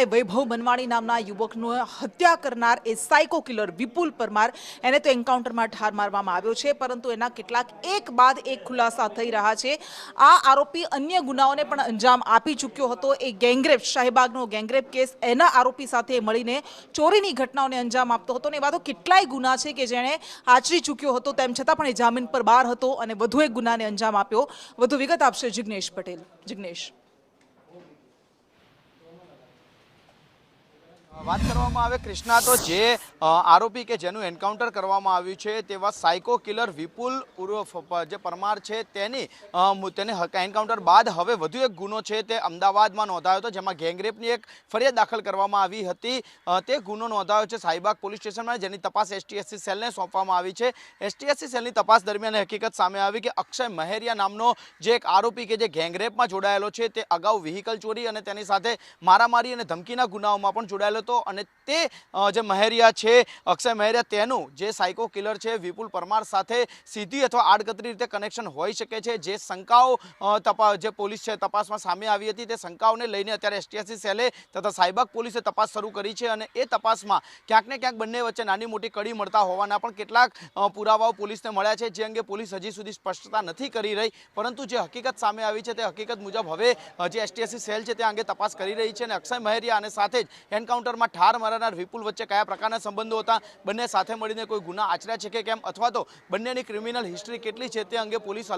વૈભવ બનવાણી નામના યુવકનું હત્યા કરનાર એ સાયકો કિલર વિપુલ પરમાર એને તો એન્કાઉન્ટરમાં ઠાર મારવામાં આવ્યો છે, પરંતુ એના કેટલાક એક બાદ એક ખુલાસા થઈ રહ્યા છે। આ આરોપી અન્ય ગુનાઓને પણ અંજામ આપી ચૂક્યો હતો। એ ગેંગરેપ, શાહીબાગનો ગેંગરેપ કેસ, એના આરોપી સાથે મળીને ચોરીની ઘટનાઓને અંજામ આપતો હતો। ને એવા તો કેટલાય ગુના છે કે જેણે આચરી ચૂક્યો હતો, તેમ છતાં પણ એ જામીન પર બહાર હતો અને વધુ એક ગુનાને અંજામ આપ્યો। વધુ વિગત આપશે જિગ્નેશ પટેલ। જિગ્નેશ, વાત કરવામાં આવે કૃષ્ણા, તો જે આરોપી કે જેનું એન્કાઉન્ટર કરવામાં આવ્યું છે તેવા સાયકો કિલર વિપુલ ઉર્ફ જે પરમાર છે તેને એન્કાઉન્ટર બાદ હવે વધુ એક ગુનો છે તે અમદાવાદમાં નોંધાયો હતો, જેમાં ગેંગરેપની એક ફરિયાદ દાખલ કરવામાં આવી હતી। તે ગુનો નોંધાયો છે શાહીબાગ પોલીસ સ્ટેશનમાં, જેની તપાસ એસટીએસસી સેલને સોંપવામાં આવી છે। એસટીએસસી સેલની તપાસ દરમિયાન હકીકત સામે આવી કે અક્ષય મહેરિયા નામનો જે એક આરોપી કે જે ગેંગરેપમાં જોડાયેલો છે તે અગાઉ વ્હીકલ ચોરી અને તેની સાથે મારામારી અને ધમકીના ગુનાઓમાં પણ જોડાયેલો હતો। અને તે જે મહેરિયા છે, અક્ષય મહેરિયા, તેનું જે સાયકો કિલર છે વિપુલ પરમાર સાથે સીધી અથવા આડકતરી રીતે કનેક્શન હોઈ શકે છે। જે શંકાઓ જે પોલીસ છે તપાસમાં સામે આવી હતી, તે શંકાઓને લઈને અત્યારે એસટીએસસી સેલે તથા શાહીબાગ પોલીસે તપાસ શરૂ કરી છે। અને એ તપાસમાં ક્યાંક ને ક્યાંક બંને વચ્ચે નાની મોટી કડી મળતા હોવાના પણ કેટલાક પુરાવાઓ પોલીસને મળ્યા છે, જે અંગે પોલીસ હજી સુધી સ્પષ્ટતા નથી કરી રહી। પરંતુ જે હકીકત સામે આવી છે તે હકીકત મુજબ હવે જે એસટીએસસી સેલ છે તે અંગે તપાસ કરી રહી છે। અને અક્ષય મહેરિયા અને સાથે જ એન્કાઉન્ટરમાં ઠાર મારનાર વિપુલ વચ્ચે કયા પ્રકારના સંબંધો હતા, બંને સાથે મળીને કોઈ ગુના આચર્યા છે કે કેમ, અથવા તો બંનેની ક્રિમિનલ હિસ્ટ્રી કેટલી છે તે અંગે પોલીસ